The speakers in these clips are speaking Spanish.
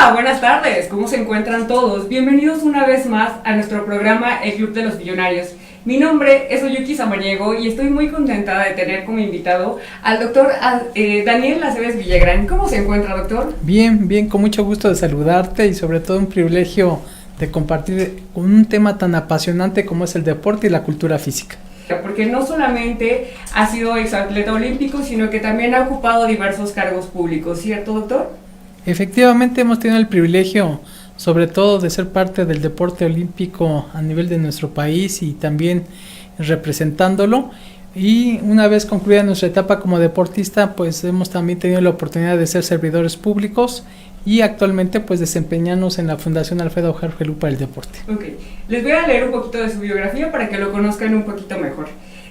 Hola, buenas tardes, ¿cómo se encuentran todos? Bienvenidos una vez más a nuestro programa El Club de los Millonarios. Mi nombre es Oyuki Samaniego y estoy muy contenta de tener como invitado al doctor Daniel Aceves Villagrán. ¿Cómo se encuentra, doctor? Bien, con mucho gusto de saludarte y sobre todo un privilegio de compartir un tema tan apasionante como es el deporte y la cultura física. Porque no solamente ha sido exatleta olímpico, sino que también ha ocupado diversos cargos públicos, ¿cierto, doctor? Efectivamente, hemos tenido el privilegio, sobre todo, de ser parte del deporte olímpico a nivel de nuestro país y también representándolo. Y una vez concluida nuestra etapa como deportista, pues hemos también tenido la oportunidad de ser servidores públicos y actualmente pues desempeñarnos en la Fundación Alfredo Harpelú para el deporte. Ok, les voy a leer un poquito de su biografía para que lo conozcan un poquito mejor.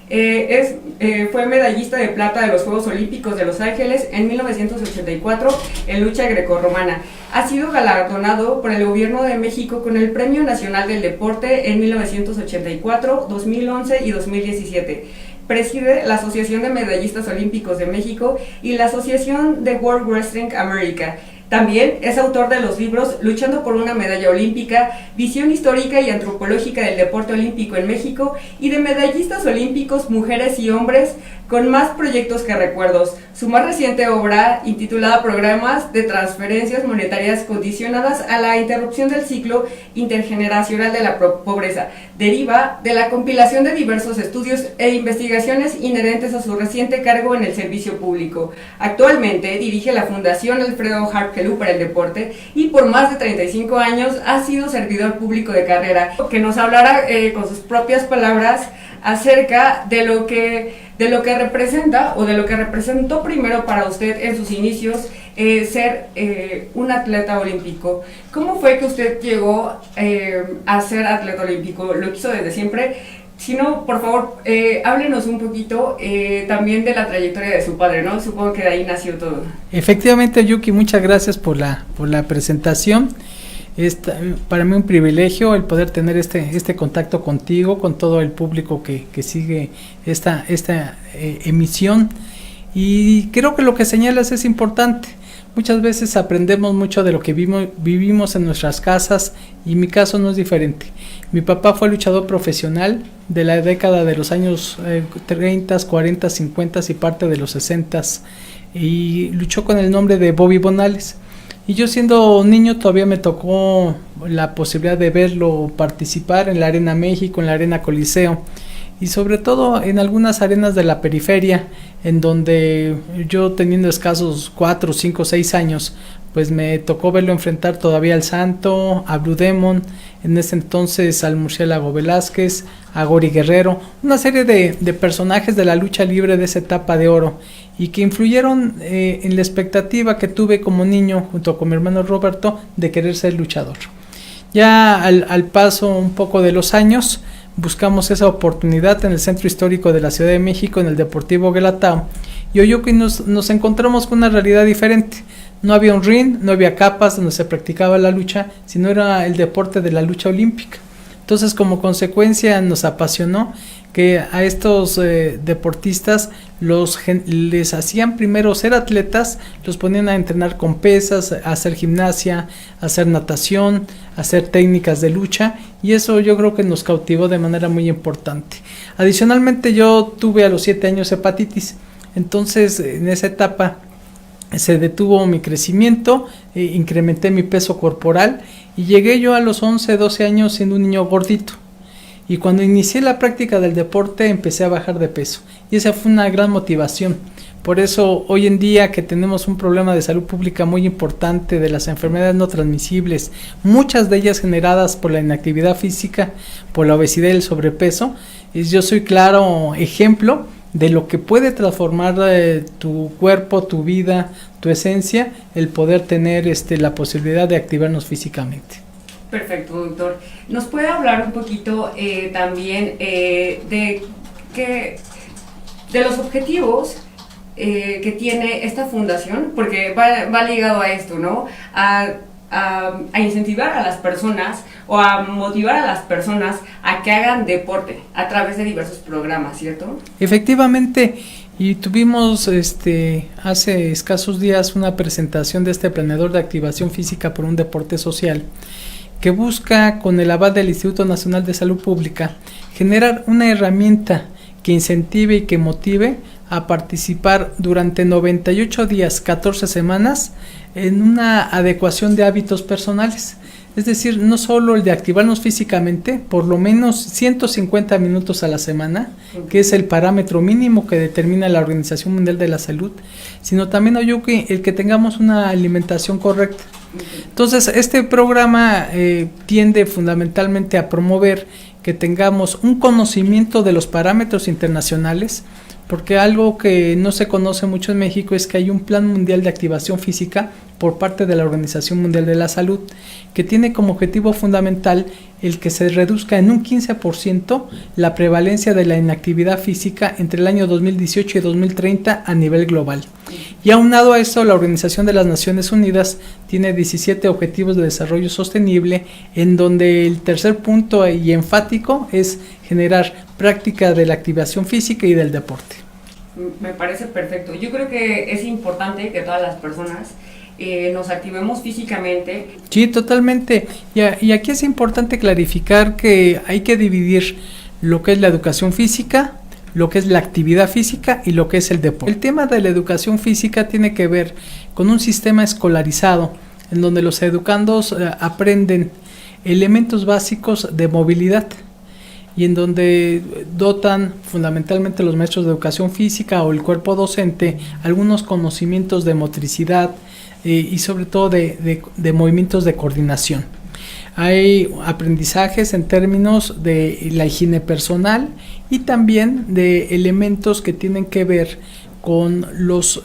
Fue medallista de plata de los Juegos Olímpicos de Los Ángeles en 1984 en lucha grecorromana. Ha sido galardonado por el Gobierno de México con el Premio Nacional del Deporte en 1984, 2011 y 2017. Preside la Asociación de Medallistas Olímpicos de México y la Asociación de World Wrestling America. También es autor de los libros Luchando por una medalla olímpica, Visión histórica y antropológica del deporte olímpico en México y de medallistas olímpicos, mujeres y hombres, con más proyectos que recuerdos. Su más reciente obra, intitulada Programas de transferencias monetarias condicionadas a la interrupción del ciclo intergeneracional de la pobreza, deriva de la compilación de diversos estudios e investigaciones inherentes a su reciente cargo en el servicio público. Actualmente dirige la Fundación Alfredo Harpelú para el deporte y por más de 35 años ha sido servidor público de carrera, que nos hablará con sus propias palabras acerca de lo que representa o de lo que representó primero para usted en sus inicios ser un atleta olímpico. ¿Cómo fue que usted llegó a ser atleta olímpico? ¿Lo quiso desde siempre? Si no, por favor, háblenos un poquito también de la trayectoria de su padre, ¿no? Supongo que de ahí nació todo. Efectivamente, Yuki, muchas gracias por la presentación. Es para mí un privilegio el poder tener este contacto contigo, con todo el público que sigue esta emisión, y creo que lo que señalas es importante. Muchas veces aprendemos mucho de lo que vivimos en nuestras casas, y mi caso no es diferente. Mi papá fue luchador profesional de la década de los años 30, 40, 50 y parte de los 60, y luchó con el nombre de Bobby Bonales. Y yo siendo niño todavía me tocó la posibilidad de verlo participar en la Arena México, en la Arena Coliseo y sobre todo en algunas arenas de la periferia, en donde yo teniendo escasos 4, 5, 6 años, pues me tocó verlo enfrentar todavía al Santo, a Blue Demon, en ese entonces al Murciélago Velázquez, a Gori Guerrero, una serie de personajes de la lucha libre de esa etapa de oro, y que influyeron en la expectativa que tuve como niño junto con mi hermano Roberto de querer ser luchador. Ya al paso un poco de los años buscamos esa oportunidad en el Centro Histórico de la Ciudad de México, en el Deportivo Guelatao, y hoy nos encontramos con una realidad diferente. No había un ring, no había capas donde se practicaba la lucha, sino era el deporte de la lucha olímpica. Entonces, como consecuencia, nos apasionó que a estos deportistas les hacían primero ser atletas, los ponían a entrenar con pesas, a hacer gimnasia, a hacer natación, a hacer técnicas de lucha, y eso yo creo que nos cautivó de manera muy importante. Adicionalmente, yo tuve a los 7 años hepatitis, entonces en esa etapa se detuvo mi crecimiento, incrementé mi peso corporal y llegué yo a los 11, 12 años siendo un niño gordito. Y cuando inicié la práctica del deporte empecé a bajar de peso y esa fue una gran motivación. Por eso hoy en día que tenemos un problema de salud pública muy importante de las enfermedades no transmisibles, muchas de ellas generadas por la inactividad física, por la obesidad y el sobrepeso, yo soy claro ejemplo de lo que puede transformar tu cuerpo, tu vida, tu esencia, el poder tener la posibilidad de activarnos físicamente. Perfecto, doctor. ¿Nos puede hablar un poquito también de los objetivos que tiene esta fundación? Porque va ligado a esto, ¿no? A incentivar a las personas o a motivar a las personas a que hagan deporte a través de diversos programas, ¿cierto? Efectivamente, Y tuvimos hace escasos días una presentación de este planeador de activación física por un deporte social, que busca, con el aval del Instituto Nacional de Salud Pública, generar una herramienta que incentive y que motive a participar durante 98 días, 14 semanas, en una adecuación de hábitos personales. Es decir, no solo el de activarnos físicamente, por lo menos 150 minutos a la semana, que es el parámetro mínimo que determina la Organización Mundial de la Salud, sino también el que tengamos una alimentación correcta. Entonces, este programa tiende fundamentalmente a promover que tengamos un conocimiento de los parámetros internacionales, porque algo que no se conoce mucho en México es que hay un plan mundial de activación física por parte de la Organización Mundial de la Salud, que tiene como objetivo fundamental el que se reduzca en un 15% la prevalencia de la inactividad física entre el año 2018 y 2030 a nivel global. Y aunado a eso, la Organización de las Naciones Unidas tiene 17 Objetivos de Desarrollo Sostenible, en donde el tercer punto y enfático es generar práctica de la activación física y del deporte. Me parece perfecto. Yo creo que es importante que todas las personas nos activemos físicamente. Sí, totalmente. Y aquí es importante clarificar que hay que dividir lo que es la educación física, lo que es la actividad física y lo que es el deporte. El tema de la educación física tiene que ver con un sistema escolarizado en donde los educandos aprenden elementos básicos de movilidad y en donde dotan fundamentalmente los maestros de educación física o el cuerpo docente algunos conocimientos de motricidad y sobre todo de movimientos de coordinación. Hay aprendizajes en términos de la higiene personal y también de elementos que tienen que ver con los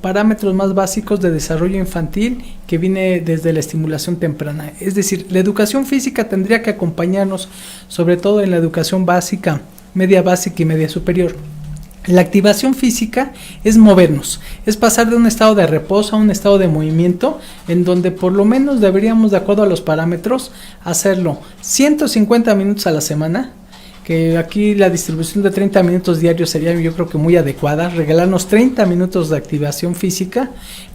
parámetros más básicos de desarrollo infantil que viene desde la estimulación temprana. Es decir, la educación física tendría que acompañarnos sobre todo en la educación básica, media básica y media superior. La activación física es movernos, es pasar de un estado de reposo a un estado de movimiento, en donde por lo menos deberíamos, de acuerdo a los parámetros, hacerlo 150 minutos a la semana, que aquí la distribución de 30 minutos diarios sería, yo creo que muy adecuada, regalarnos 30 minutos de activación física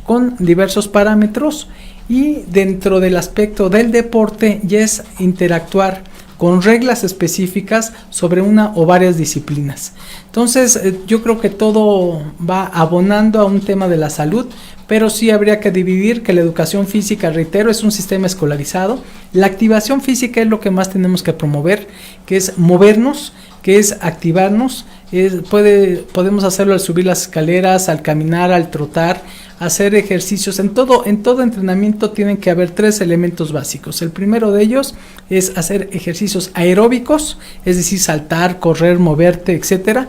con diversos parámetros, y dentro del aspecto del deporte ya es interactuar con reglas específicas sobre una o varias disciplinas. Entonces, yo creo que todo va abonando a un tema de la salud, pero sí habría que dividir que la educación física, reitero, es un sistema escolarizado. La activación física es lo que más tenemos que promover, que es movernos, que es activarnos. Podemos hacerlo al subir las escaleras, al caminar, al trotar, hacer ejercicios. En todo entrenamiento tienen que haber 3 elementos básicos. El primero de ellos es hacer ejercicios aeróbicos, es decir, saltar, correr, moverte, etcétera.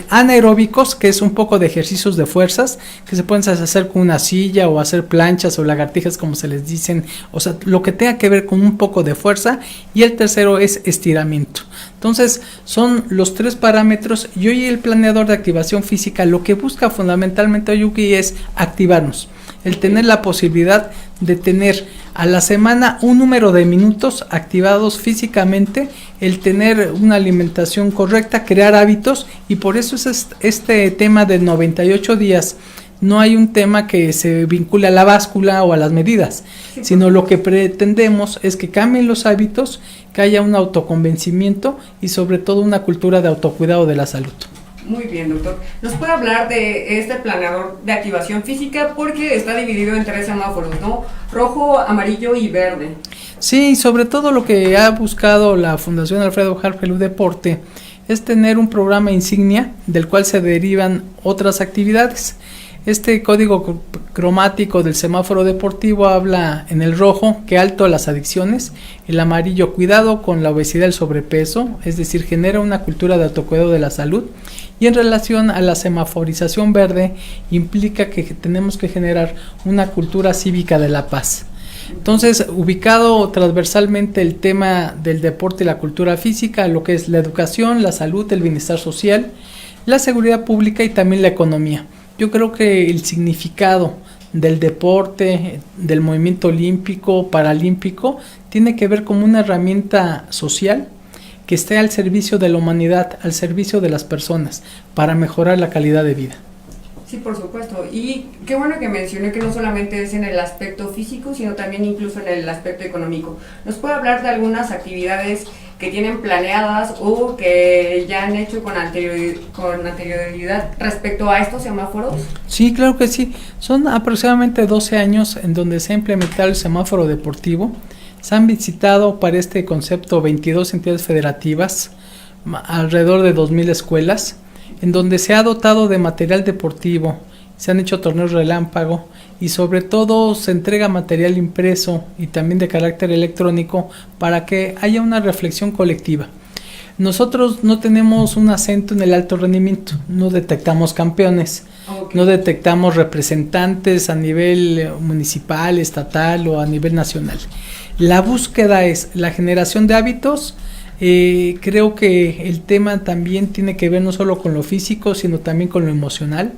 Anaeróbicos, que es un poco de ejercicios de fuerzas, que se pueden hacer con una silla o hacer planchas o lagartijas, como se les dicen, o sea, lo que tenga que ver con un poco de fuerza. Y el tercero es estiramiento. Entonces, son los 3 parámetros, y hoy el planeador de activación física lo que busca fundamentalmente, Yuki, es activarnos, el tener la posibilidad de tener a la semana un número de minutos activados físicamente, el tener una alimentación correcta, crear hábitos, y por eso es este tema de 98 días. No hay un tema que se vincule a la báscula o a las medidas, sino lo que pretendemos es que cambien los hábitos, que haya un autoconvencimiento y sobre todo una cultura de autocuidado de la salud. Muy bien, doctor. ¿Nos puede hablar de este planeador de activación física? Porque está dividido en 3 semáforos, ¿no? Rojo, amarillo y verde. Sí, sobre todo lo que ha buscado la Fundación Alfredo Harpelú Deporte es tener un programa insignia del cual se derivan otras actividades. Este código cromático del semáforo deportivo habla en el rojo que alto a las adicciones, el amarillo cuidado con la obesidad y el sobrepeso, es decir, genera una cultura de autocuidado de la salud, y en relación a la semaforización verde implica que tenemos que generar una cultura cívica de la paz. Entonces, ubicado transversalmente el tema del deporte y la cultura física, lo que es la educación, la salud, el bienestar social, la seguridad pública y también la economía. Yo creo que el significado del deporte, del movimiento olímpico, paralímpico, tiene que ver como una herramienta social que esté al servicio de la humanidad, al servicio de las personas, para mejorar la calidad de vida. Sí, por supuesto. Y qué bueno que mencioné que no solamente es en el aspecto físico, sino también incluso en el aspecto económico. ¿Nos puede hablar de algunas actividades que tienen planeadas o que ya han hecho con anterioridad respecto a estos semáforos? Sí, claro que sí. Son aproximadamente 12 años en donde se ha implementado el semáforo deportivo. Se han visitado para este concepto 22 entidades federativas, alrededor de 2,000 escuelas, en donde se ha dotado de material deportivo, se han hecho torneos relámpago y sobre todo se entrega material impreso y también de carácter electrónico para que haya una reflexión colectiva. Nosotros no tenemos un acento en el alto rendimiento, no detectamos campeones, no detectamos representantes a nivel municipal, estatal o a nivel nacional. La búsqueda es la generación de hábitos. Creo que el tema también tiene que ver no solo con lo físico, sino también con lo emocional.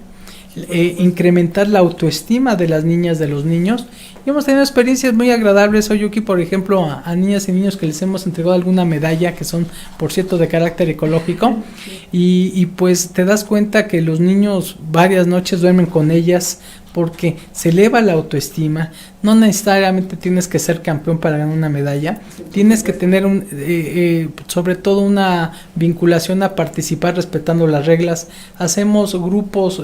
Incrementar la autoestima de las niñas, de los niños. Y hemos tenido experiencias muy agradables, Oyuki, por ejemplo, a niñas y niños que les hemos entregado alguna medalla, que son, por cierto, de carácter ecológico, y pues te das cuenta que los niños varias noches duermen con ellas, porque se eleva la autoestima. No necesariamente tienes que ser campeón para ganar una medalla, tienes que tener sobre todo una vinculación a participar respetando las reglas. Hacemos grupos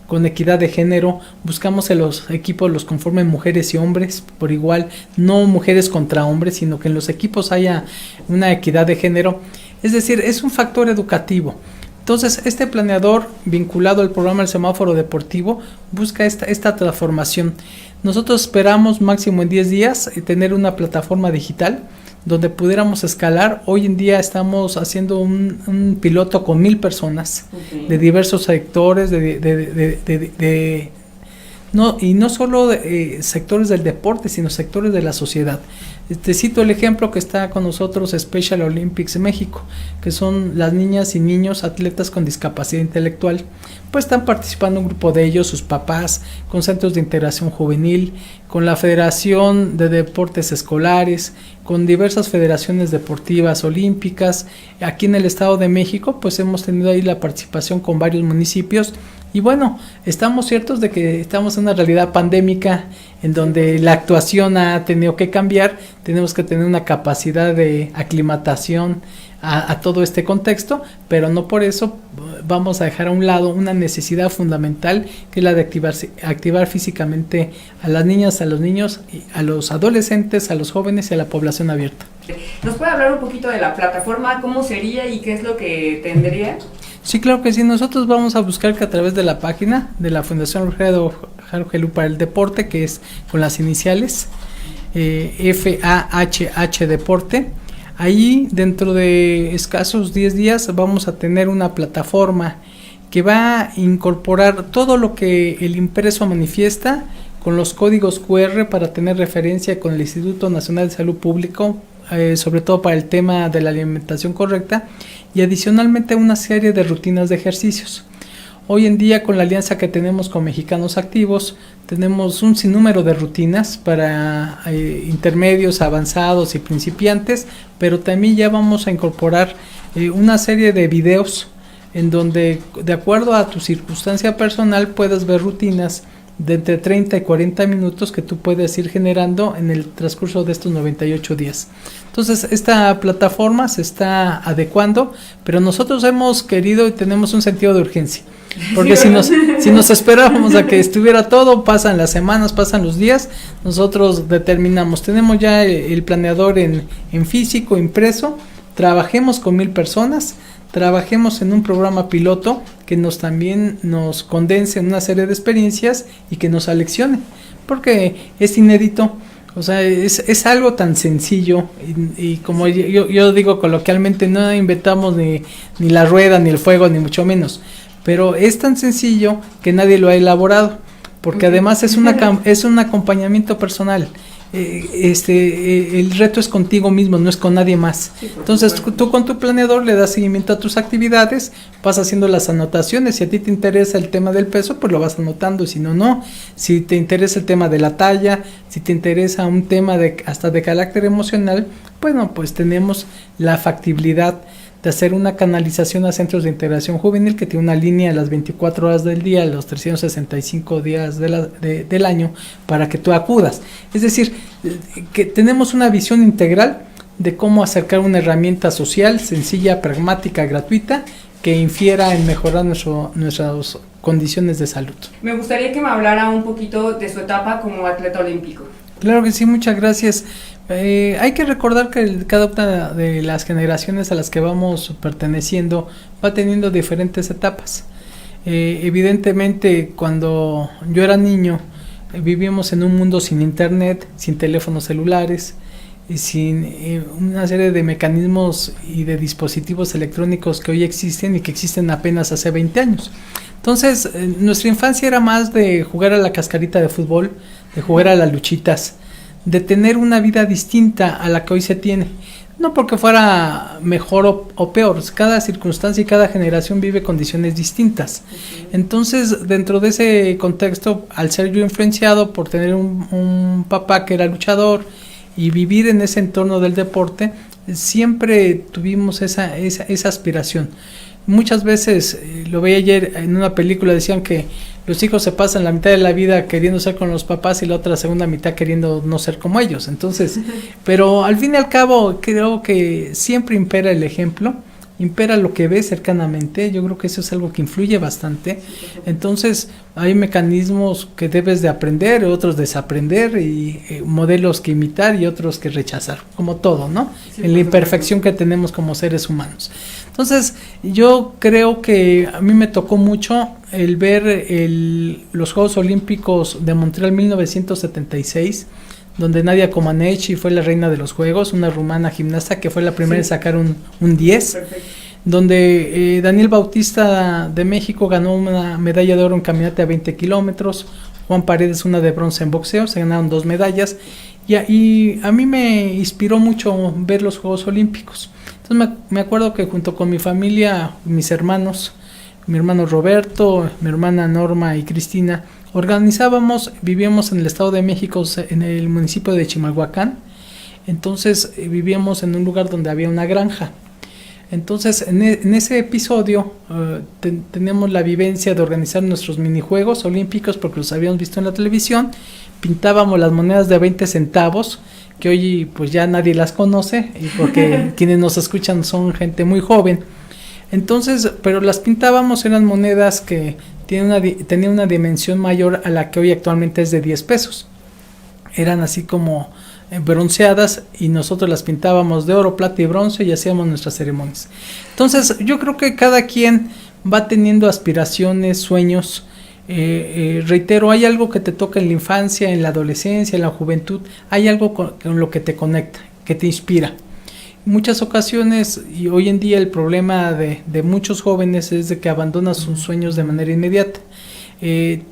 con equidad de género, buscamos en los equipos los conformen mujeres y hombres por igual, no mujeres contra hombres, sino que en los equipos haya una equidad de género, es decir, es un factor educativo. Entonces, este planeador vinculado al programa del semáforo deportivo busca esta transformación. Nosotros esperamos máximo en 10 días tener una plataforma digital donde pudiéramos escalar. Hoy en día estamos haciendo un piloto con 1,000 personas de diversos sectores, no solo sectores del deporte, sino sectores de la sociedad. Te cito el ejemplo que está con nosotros Special Olympics México, que son las niñas y niños atletas con discapacidad intelectual. Pues están participando un grupo de ellos, sus papás, con centros de integración juvenil, con la Federación de Deportes Escolares, con diversas federaciones deportivas olímpicas. Aquí en el Estado de México, pues hemos tenido ahí la participación con varios municipios. Y bueno, estamos ciertos de que estamos en una realidad pandémica en donde la actuación ha tenido que cambiar. Tenemos que tener una capacidad de aclimatación a todo este contexto, pero no por eso vamos a dejar a un lado una necesidad fundamental, que es la de activar físicamente a las niñas, a los niños, a los adolescentes, a los jóvenes y a la población abierta. ¿Nos puede hablar un poquito de la plataforma, cómo sería y qué es lo que tendría? Sí, claro que sí. Nosotros vamos a buscar que a través de la página de la Fundación Alfredo Jaro Gelú para el Deporte, que es con las iniciales FAHH Deporte, ahí dentro de escasos 10 días vamos a tener una plataforma que va a incorporar todo lo que el impreso manifiesta con los códigos QR para tener referencia con el Instituto Nacional de Salud Pública, sobre todo para el tema de la alimentación correcta, y adicionalmente una serie de rutinas de ejercicios. Hoy en día, con la alianza que tenemos con Mexicanos Activos, tenemos un sinnúmero de rutinas para intermedios, avanzados y principiantes, pero también ya vamos a incorporar una serie de videos en donde, de acuerdo a tu circunstancia personal, puedas ver rutinas de entre 30 y 40 minutos que tú puedes ir generando en el transcurso de estos 98 días. Entonces, esta plataforma se está adecuando, pero nosotros hemos querido y tenemos un sentido de urgencia, porque si nos esperábamos a que estuviera todo, pasan las semanas, pasan los días, nosotros determinamos, tenemos ya el planeador en físico, impreso, trabajemos con 1,000 personas, trabajemos en un programa piloto que también nos condense en una serie de experiencias y que nos aleccione, porque es inédito. O sea, es algo tan sencillo y como yo digo coloquialmente, no inventamos ni la rueda, ni el fuego, ni mucho menos, pero es tan sencillo que nadie lo ha elaborado, porque además es un acompañamiento personal. el reto es contigo mismo, no es con nadie más. Sí, Entonces tú con tu planeador le das seguimiento a tus actividades, vas haciendo las anotaciones. Si a ti te interesa el tema del peso, pues lo vas anotando, si no, no. Si te interesa el tema de la talla, si te interesa un tema hasta de carácter emocional, bueno, pues tenemos la factibilidad de hacer una canalización a centros de integración juvenil que tiene una línea a las 24 horas del día, los 365 días del año, para que tú acudas. Es decir, que tenemos una visión integral de cómo acercar una herramienta social, sencilla, pragmática, gratuita, que infiera en mejorar nuestras condiciones de salud. Me gustaría que me hablara un poquito de su etapa como atleta olímpico. Claro que sí, muchas gracias. Hay que recordar que cada una de las generaciones a las que vamos perteneciendo va teniendo diferentes etapas. Evidentemente, cuando yo era niño, vivíamos en un mundo sin internet, sin teléfonos celulares, y sin una serie de mecanismos y de dispositivos electrónicos que hoy existen y que existen apenas hace 20 años. Entonces, nuestra infancia era más de jugar a la cascarita de fútbol, de jugar a las luchitas, de tener una vida distinta a la que hoy se tiene. No porque fuera mejor o peor, cada circunstancia y cada generación vive condiciones distintas. Entonces, dentro de ese contexto, al ser yo influenciado por tener un papá que era luchador y vivir en ese entorno del deporte, siempre tuvimos esa aspiración. Muchas veces, lo veía ayer en una película, decían que los hijos se pasan la mitad de la vida queriendo ser con los papás y la otra segunda mitad queriendo no ser como ellos. Entonces, pero al fin y al cabo creo que siempre impera el ejemplo, impera lo que ves cercanamente. Yo creo que eso es algo que influye bastante. Entonces hay mecanismos que debes de aprender, otros desaprender, y modelos que imitar y otros que rechazar, como todo, ¿no? En la imperfección que tenemos como seres humanos. Entonces yo creo que a mí me tocó mucho el ver los Juegos Olímpicos de Montreal 1976, donde Nadia Comaneci fue la reina de los Juegos, una rumana gimnasta que fue la primera en sacar un 10. Perfecto. Donde Daniel Bautista de México ganó una medalla de oro en caminata de 20 kilómetros, Juan Paredes una de bronce en boxeo, se ganaron 2 medallas, y a mí me inspiró mucho ver los Juegos Olímpicos. Entonces me acuerdo que junto con mi familia, mis hermanos, mi hermano Roberto, mi hermana Norma y Cristina, vivíamos en el Estado de México, en el municipio de Chimalhuacán. Entonces vivíamos en un lugar donde había una granja. Entonces en ese episodio tenemos la vivencia de organizar nuestros minijuegos olímpicos porque los habíamos visto en la televisión. Pintábamos las monedas de 20 centavos, que hoy pues ya nadie las conoce, y porque quienes nos escuchan son gente muy joven. Entonces, pero las pintábamos, eran monedas que tenían una dimensión mayor a la que hoy actualmente es de 10 pesos. Eran así como bronceadas, y nosotros las pintábamos de oro, plata y bronce y hacíamos nuestras ceremonias. Entonces yo creo que cada quien va teniendo aspiraciones, sueños. Reitero, hay algo que te toca en la infancia, en la adolescencia, en la juventud, hay algo con lo que te conecta, que te inspira. En muchas ocasiones, y hoy en día el problema de muchos jóvenes es de que abandonan sus sueños de manera inmediata.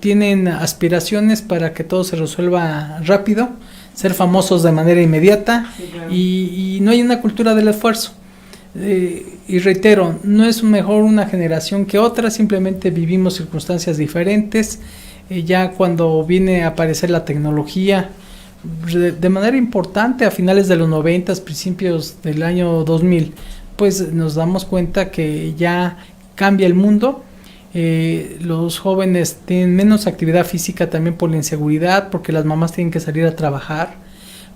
Tienen aspiraciones para que todo se resuelva rápido, ser famosos de manera inmediata, sí, claro. y no hay una cultura del esfuerzo. Y reitero, no es mejor una generación que otra, simplemente vivimos circunstancias diferentes. Ya cuando viene a aparecer la tecnología de manera importante a finales de los 90, principios del año 2000, pues nos damos cuenta que ya cambia el mundo. Los jóvenes tienen menos actividad física también por la inseguridad, porque las mamás tienen que salir a trabajar,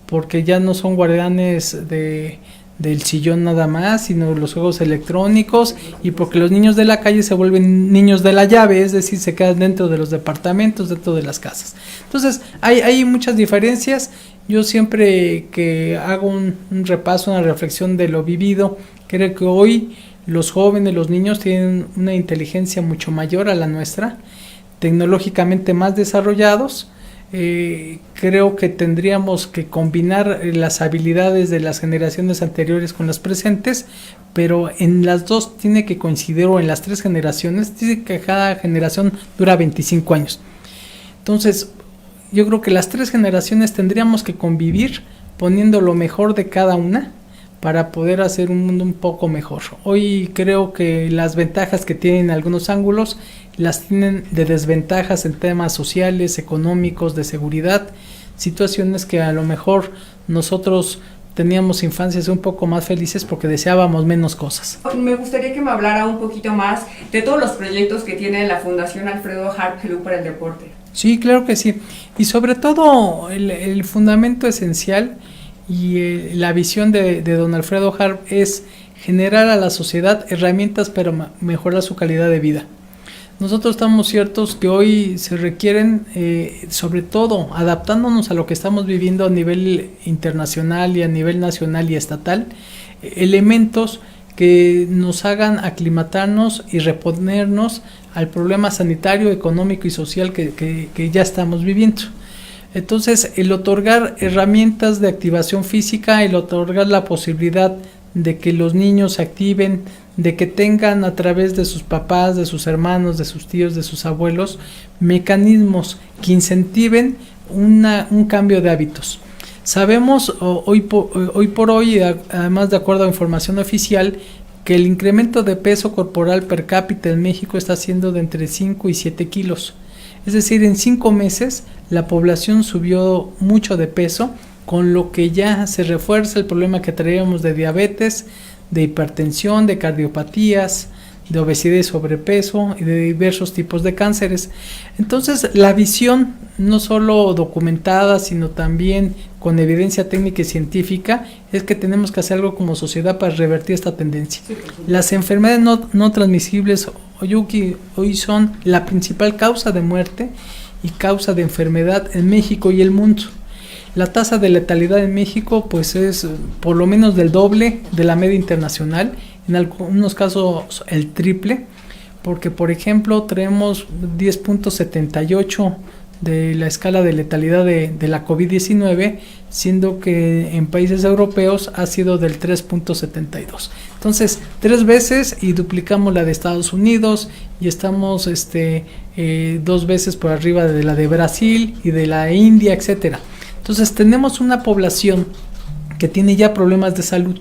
porque ya no son guardianes del sillón nada más, sino los juegos electrónicos, y porque los niños de la calle se vuelven niños de la llave, es decir, se quedan dentro de los departamentos, dentro de las casas. Entonces hay muchas diferencias. Yo siempre que hago un repaso, una reflexión de lo vivido, creo que hoy los jóvenes, los niños tienen una inteligencia mucho mayor a la nuestra, tecnológicamente más desarrollados. Creo que tendríamos que combinar las habilidades de las generaciones anteriores con las presentes, pero en las dos tiene que coincidir, o en las 3 generaciones, dice que cada generación dura 25 años. Entonces, yo creo que las 3 generaciones tendríamos que convivir poniendo lo mejor de cada una para poder hacer un mundo un poco mejor. Hoy creo que las ventajas que tienen algunos ángulos las tienen de desventajas en temas sociales, económicos, de seguridad, situaciones que a lo mejor nosotros teníamos infancias un poco más felices porque deseábamos menos cosas. Me gustaría que me hablara un poquito más de todos los proyectos que tiene la Fundación Alfredo Harp Helú para el deporte. Sí, claro que sí. Y sobre todo el fundamento esencial y la visión de don Alfredo Harp es generar a la sociedad herramientas para mejorar su calidad de vida. Nosotros estamos ciertos que hoy se requieren, sobre todo adaptándonos a lo que estamos viviendo a nivel internacional y a nivel nacional y estatal, elementos que nos hagan aclimatarnos y reponernos al problema sanitario, económico y social que ya estamos viviendo. Entonces, el otorgar herramientas de activación física, el otorgar la posibilidad de que los niños se activen, de que tengan a través de sus papás, de sus hermanos, de sus tíos, de sus abuelos, mecanismos que incentiven un cambio de hábitos. Sabemos hoy por hoy, además de acuerdo a información oficial, que el incremento de peso corporal per cápita en México está siendo de entre 5 y 7 kilos. Es decir, en 5 meses la población subió mucho de peso, con lo que ya se refuerza el problema que traíamos de diabetes, de hipertensión, de cardiopatías, de obesidad y sobrepeso y de diversos tipos de cánceres. Entonces, la visión, no solo documentada, sino también con evidencia técnica y científica, es que tenemos que hacer algo como sociedad para revertir esta tendencia. Las enfermedades no transmisibles, Oyuki, hoy son la principal causa de muerte y causa de enfermedad en México y el mundo. La tasa de letalidad en México pues es por lo menos del doble de la media internacional, en algunos casos el triple, porque por ejemplo tenemos 10.78 de la escala de letalidad de la COVID-19, siendo que en países europeos ha sido del 3.72. Entonces, 3 veces y duplicamos la de Estados Unidos y estamos 2 veces por arriba de la de Brasil y de la India, etcétera. Entonces tenemos una población que tiene ya problemas de salud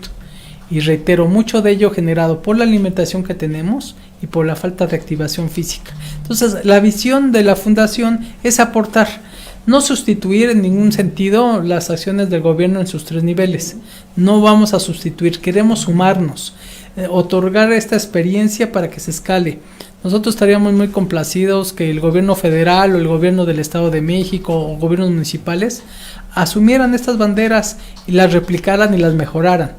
y reitero, mucho de ello generado por la alimentación que tenemos y por la falta de activación física. Entonces la visión de la fundación es aportar, no sustituir en ningún sentido las acciones del gobierno en sus 3 niveles, no vamos a sustituir, queremos sumarnos, otorgar esta experiencia para que se escale. Nosotros estaríamos muy complacidos que el gobierno federal o el gobierno del Estado de México o gobiernos municipales asumieran estas banderas y las replicaran y las mejoraran.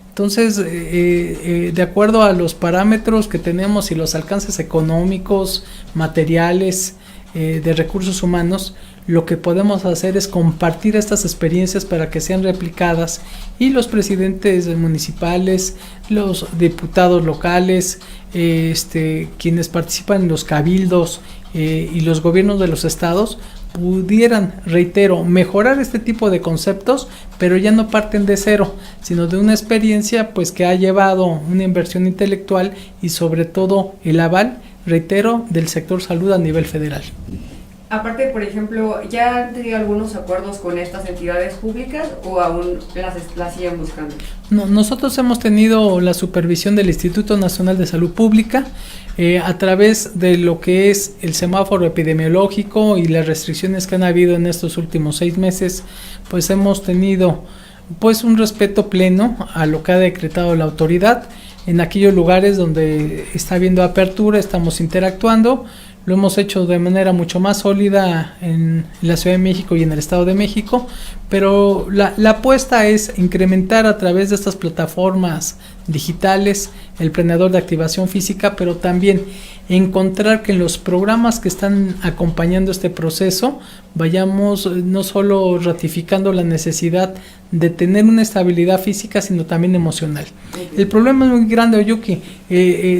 Entonces, de acuerdo a los parámetros que tenemos y los alcances económicos, materiales, de recursos humanos, lo que podemos hacer es compartir estas experiencias para que sean replicadas y los presidentes municipales, los diputados locales, quienes participan en los cabildos y los gobiernos de los estados pudieran, reitero, mejorar este tipo de conceptos, pero ya no parten de cero, sino de una experiencia pues que ha llevado una inversión intelectual y sobre todo el aval, reitero, del sector salud a nivel federal. Aparte, por ejemplo, ¿ya han tenido algunos acuerdos con estas entidades públicas o aún las siguen buscando? No, nosotros hemos tenido la supervisión del Instituto Nacional de Salud Pública a través de lo que es el semáforo epidemiológico y las restricciones que han habido en estos últimos 6 meses, pues hemos tenido pues un respeto pleno a lo que ha decretado la autoridad. En aquellos lugares donde está habiendo apertura estamos interactuando. Lo hemos hecho de manera mucho más sólida en la Ciudad de México y en el Estado de México, pero la apuesta es incrementar a través de estas plataformas digitales el planeador de activación física, pero también encontrar que en los programas que están acompañando este proceso vayamos no solo ratificando la necesidad de tener una estabilidad física, sino también emocional. El problema es muy grande, Oyuki,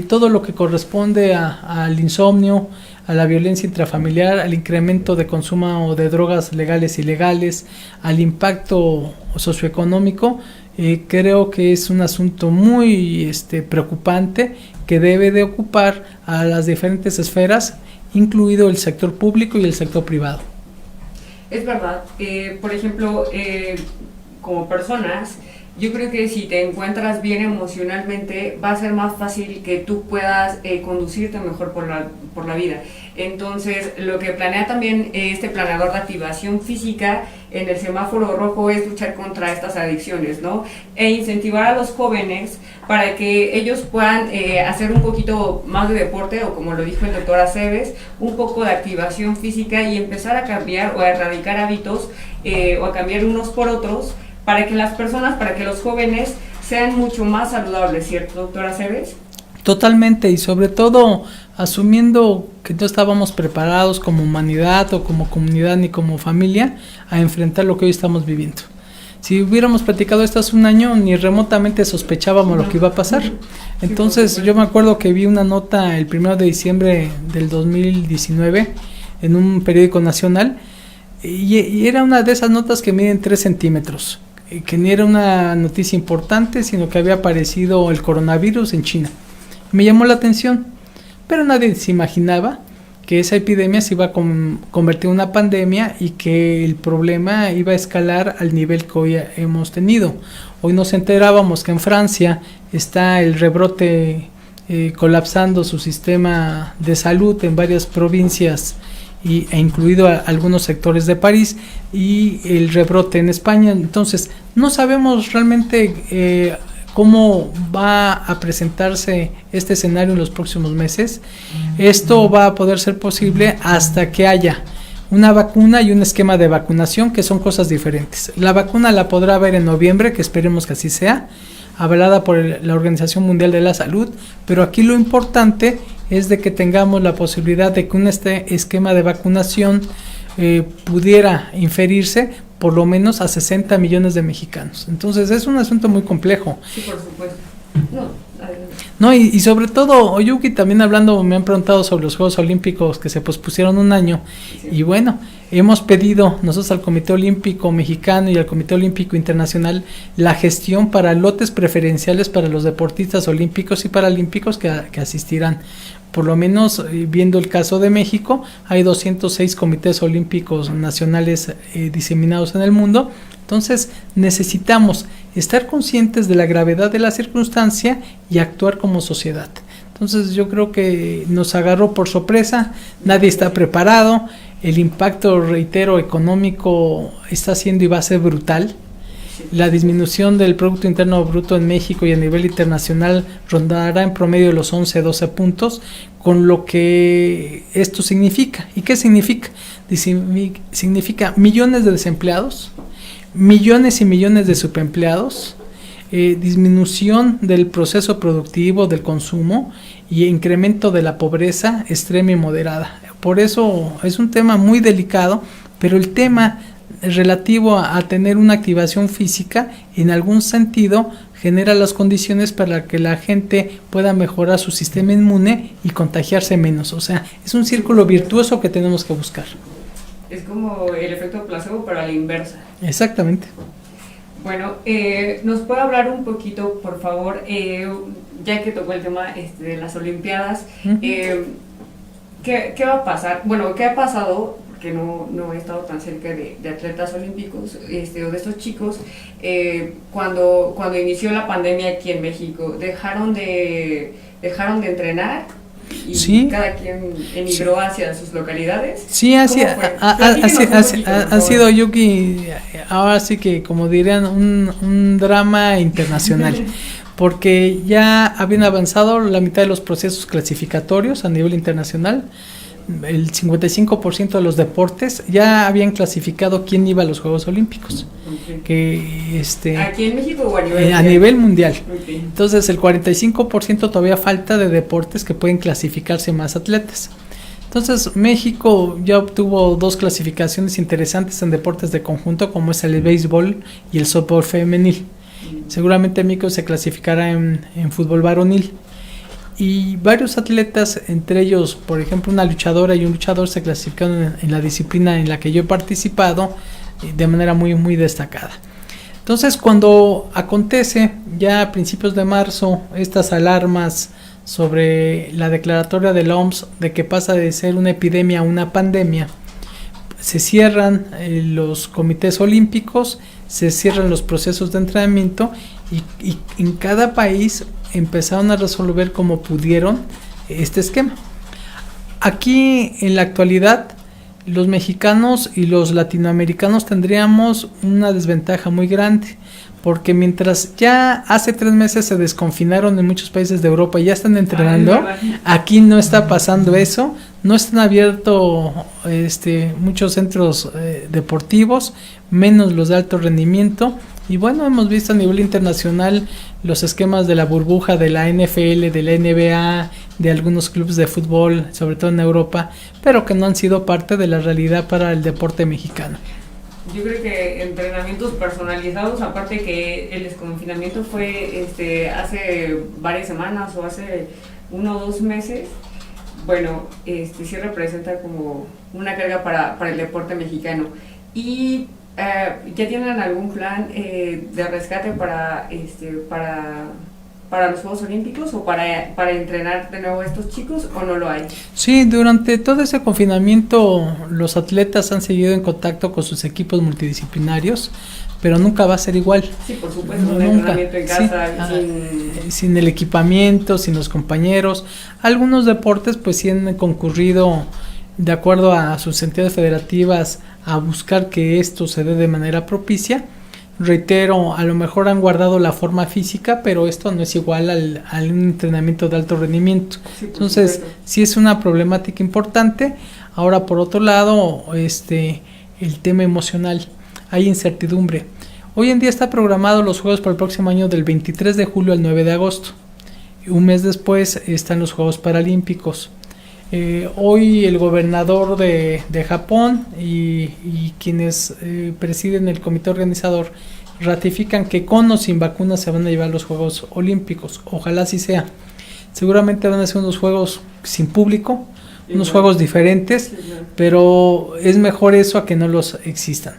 todo lo que corresponde al insomnio, a la violencia intrafamiliar, al incremento de consumo de drogas legales e ilegales, al impacto socioeconómico, creo que es un asunto muy preocupante que debe de ocupar a las diferentes esferas, incluido el sector público y el sector privado. Es verdad. Por ejemplo, como personas, yo creo que si te encuentras bien emocionalmente, va a ser más fácil que tú puedas conducirte mejor por la vida. Entonces, lo que planea también este planeador de activación física en el semáforo rojo es luchar contra estas adicciones, ¿no? E incentivar a los jóvenes para que ellos puedan hacer un poquito más de deporte, o como lo dijo el doctor Aceves, un poco de activación física y empezar a cambiar o a erradicar hábitos o a cambiar unos por otros, para que las personas, para que los jóvenes sean mucho más saludables, ¿cierto, doctora Aceves? Totalmente, y sobre todo asumiendo que no estábamos preparados como humanidad o como comunidad ni como familia a enfrentar lo que hoy estamos viviendo. Si hubiéramos platicado esto hace un año, ni remotamente sospechábamos lo que iba a pasar. Entonces yo me acuerdo que vi una nota el 1 de diciembre del 2019 en un periódico nacional, y era una de esas notas que miden 3 centímetros, que ni era una noticia importante, sino que había aparecido el coronavirus en China. Me llamó la atención, pero nadie se imaginaba que esa epidemia se iba a convertir en una pandemia y que el problema iba a escalar al nivel que hoy hemos tenido. Hoy nos enterábamos que en Francia está el rebrote colapsando su sistema de salud en varias provincias e incluido a algunos sectores de París, y el rebrote en España. Entonces no sabemos realmente cómo va a presentarse este escenario en los próximos meses. Esto va a poder ser posible hasta que haya una vacuna y un esquema de vacunación, que son cosas diferentes. La vacuna la podrá haber en noviembre, que esperemos que así sea, avalada por la Organización Mundial de la Salud, pero aquí lo importante es de que tengamos la posibilidad de que este esquema de vacunación pudiera inferirse por lo menos a 60 millones de mexicanos. Entonces es un asunto muy complejo. Sí, por supuesto. No, y sobre todo, Oyuki, también hablando, me han preguntado sobre los Juegos Olímpicos que se pospusieron un año, sí. Y bueno, hemos pedido nosotros al Comité Olímpico Mexicano y al Comité Olímpico Internacional la gestión para lotes preferenciales para los deportistas olímpicos y paralímpicos que asistirán. Por lo menos, viendo el caso de México, hay 206 comités olímpicos nacionales diseminados en el mundo. Entonces necesitamos estar conscientes de la gravedad de la circunstancia y actuar como sociedad. Entonces yo creo que nos agarró por sorpresa, nadie está preparado, el impacto, reitero, económico está siendo y va a ser brutal. La disminución del Producto Interno Bruto en México y a nivel internacional rondará en promedio de los 11-12 puntos, con lo que esto significa. ¿Y qué significa? Significa millones de desempleados, millones y millones de subempleados, disminución del proceso productivo, del consumo y incremento de la pobreza extrema y moderada. Por eso es un tema muy delicado, pero el tema relativo a tener una activación física en algún sentido genera las condiciones para que la gente pueda mejorar su sistema inmune y contagiarse menos. O sea, es un círculo virtuoso que tenemos que buscar. Es como el efecto placebo, pero a la inversa. Exactamente. Bueno, ¿nos puede hablar un poquito, por favor, ya que tocó el tema de las Olimpiadas, ¿qué va a pasar? Bueno, ¿qué ha pasado? Porque no he estado tan cerca de atletas olímpicos o de estos chicos. Cuando inició la pandemia aquí en México, dejaron de entrenar y sí, cada quien emigró hacia sus localidades. Sí, ha sido, Yuki, ahora sí que, como dirían, un drama internacional. Porque ya habían avanzado la mitad de los procesos clasificatorios a nivel internacional. El 55% de los deportes ya habían clasificado quién iba a los Juegos Olímpicos. Okay. ¿Aquí en México o a nivel mundial? A nivel mundial. Okay. Entonces el 45% todavía falta de deportes que pueden clasificarse más atletas. Entonces México ya obtuvo 2 clasificaciones interesantes en deportes de conjunto, como es el béisbol y el softball femenil. Seguramente México se clasificará en fútbol varonil. Y varios atletas, entre ellos, por ejemplo, una luchadora y un luchador, se clasificaron en la disciplina en la que yo he participado de manera muy, muy destacada. Entonces, cuando acontece ya a principios de marzo estas alarmas sobre la declaratoria de la OMS de que pasa de ser una epidemia a una pandemia, se cierran los comités olímpicos, se cierran los procesos de entrenamiento y en cada país empezaron a resolver como pudieron este esquema. Aquí en la actualidad los mexicanos y los latinoamericanos tendríamos una desventaja muy grande, porque mientras ya hace 3 meses se desconfinaron en muchos países de Europa y ya están entrenando, aquí no está pasando eso, no están abiertos muchos centros deportivos, menos los de alto rendimiento. Y bueno, hemos visto a nivel internacional los esquemas de la burbuja de la NFL, de la NBA, de algunos clubes de fútbol, sobre todo en Europa, pero que no han sido parte de la realidad para el deporte mexicano. Yo creo que entrenamientos personalizados, aparte que el desconfinamiento fue hace varias semanas o hace 1 o 2 meses, bueno, sí representa como una carga para el deporte mexicano. Y ¿ya tienen algún plan de rescate para los Juegos Olímpicos o para entrenar de nuevo a estos chicos, o no lo hay? Sí, durante todo ese confinamiento los atletas han seguido en contacto con sus equipos multidisciplinarios, pero nunca va a ser igual. Sí, por supuesto, un entrenamiento en casa, sin el equipamiento, sin los compañeros. Algunos deportes pues sí han concurrido de acuerdo a sus entidades federativas a buscar que esto se dé de manera propicia. Reitero, a lo mejor han guardado la forma física, pero esto no es igual al un entrenamiento de alto rendimiento. Sí, entonces, supuesto, sí es una problemática importante. Ahora, por otro lado, el tema emocional, hay incertidumbre. Hoy en día está programado los Juegos para el próximo año del 23 de julio al 9 de agosto. Un mes después están los Juegos Paralímpicos. Hoy el gobernador de Japón y quienes presiden el comité organizador ratifican que con o sin vacunas se van a llevar los Juegos Olímpicos. Ojalá así sea. Seguramente van a ser unos Juegos sin público, unos Juegos diferentes, pero es mejor eso a que no los existan.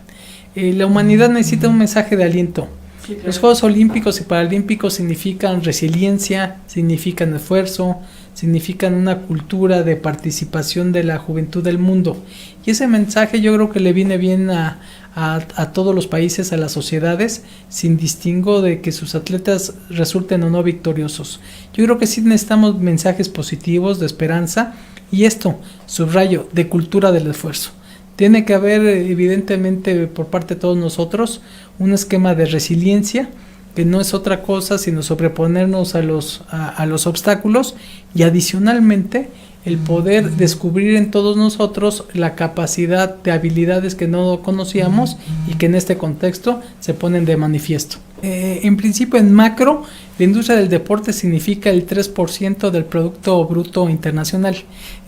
La humanidad necesita un mensaje de aliento. Los Juegos Olímpicos y Paralímpicos significan resiliencia, significan esfuerzo, significan una cultura de participación de la juventud del mundo. Y ese mensaje yo creo que le viene bien a todos los países, a las sociedades, sin distingo de que sus atletas resulten o no victoriosos. Yo creo que sí necesitamos mensajes positivos, de esperanza, y esto, subrayo, de cultura del esfuerzo. Tiene que haber evidentemente por parte de todos nosotros un esquema de resiliencia, que no es otra cosa sino sobreponernos a los obstáculos, y adicionalmente el poder descubrir en todos nosotros la capacidad de habilidades que no conocíamos y que en este contexto se ponen de manifiesto. En principio, en macro, la industria del deporte significa el 3% del Producto Bruto Internacional,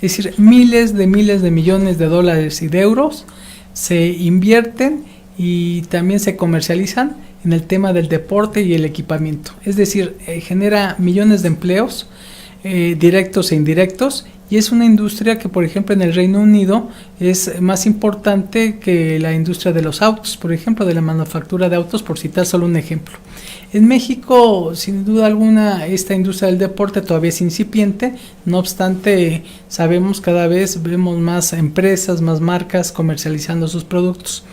es decir, miles de millones de dólares y de euros se invierten y también se comercializan en el tema del deporte y el equipamiento. Es decir, genera millones de empleos directos e indirectos, y es una industria que, por ejemplo, en el Reino Unido es más importante que la industria de los autos, por ejemplo, de la manufactura de autos, por citar solo un ejemplo. En México, sin duda alguna, esta industria del deporte todavía es incipiente, no obstante, sabemos cada vez, vemos más empresas, más marcas comercializando sus productos.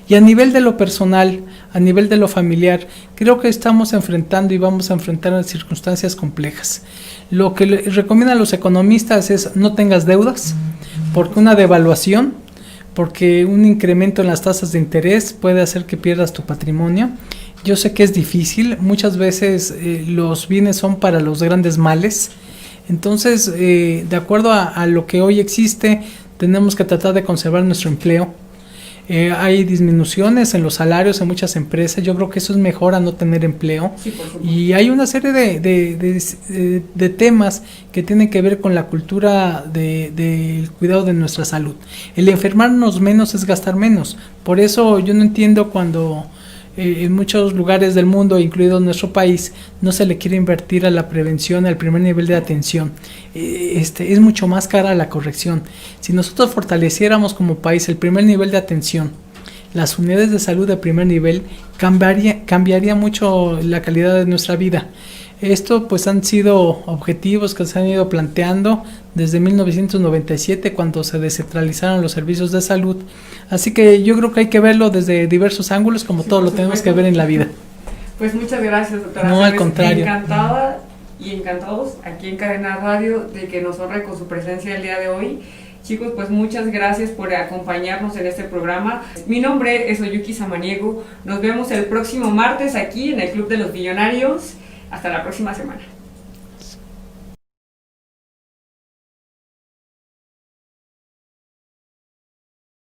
Y a nivel de lo personal, a nivel de lo familiar, creo que estamos enfrentando y vamos a enfrentar circunstancias complejas. Lo que recomiendan los economistas es no tengas deudas, porque una devaluación, porque un incremento en las tasas de interés puede hacer que pierdas tu patrimonio. Yo sé que es difícil, muchas veces los bienes son para los grandes males. Entonces, de acuerdo a lo que hoy existe, tenemos que tratar de conservar nuestro empleo. Hay disminuciones en los salarios en muchas empresas. Yo creo que eso es mejor a no tener empleo. Sí, por supuesto. Y hay una serie de temas que tienen que ver con la cultura del cuidado de nuestra salud. El enfermarnos menos es gastar menos. Por eso yo no entiendo cuando en muchos lugares del mundo, incluido nuestro país, no se le quiere invertir a la prevención, al primer nivel de atención. Es mucho más cara la corrección. Si nosotros fortaleciéramos como país el primer nivel de atención, las unidades de salud de primer nivel, cambiaría mucho la calidad de nuestra vida. Esto pues han sido objetivos que se han ido planteando desde 1997 cuando se descentralizaron los servicios de salud. Así que yo creo que hay que verlo desde diversos ángulos, como todo lo tenemos que ver en la vida. Pues muchas gracias, doctora. No, al contrario. Encantada y encantados aquí en Cadena Radio de que nos honre con su presencia el día de hoy. Chicos, pues muchas gracias por acompañarnos en este programa. Mi nombre es Oyuki Samaniego. Nos vemos el próximo martes aquí en el Club de los Millonarios. Hasta la próxima semana.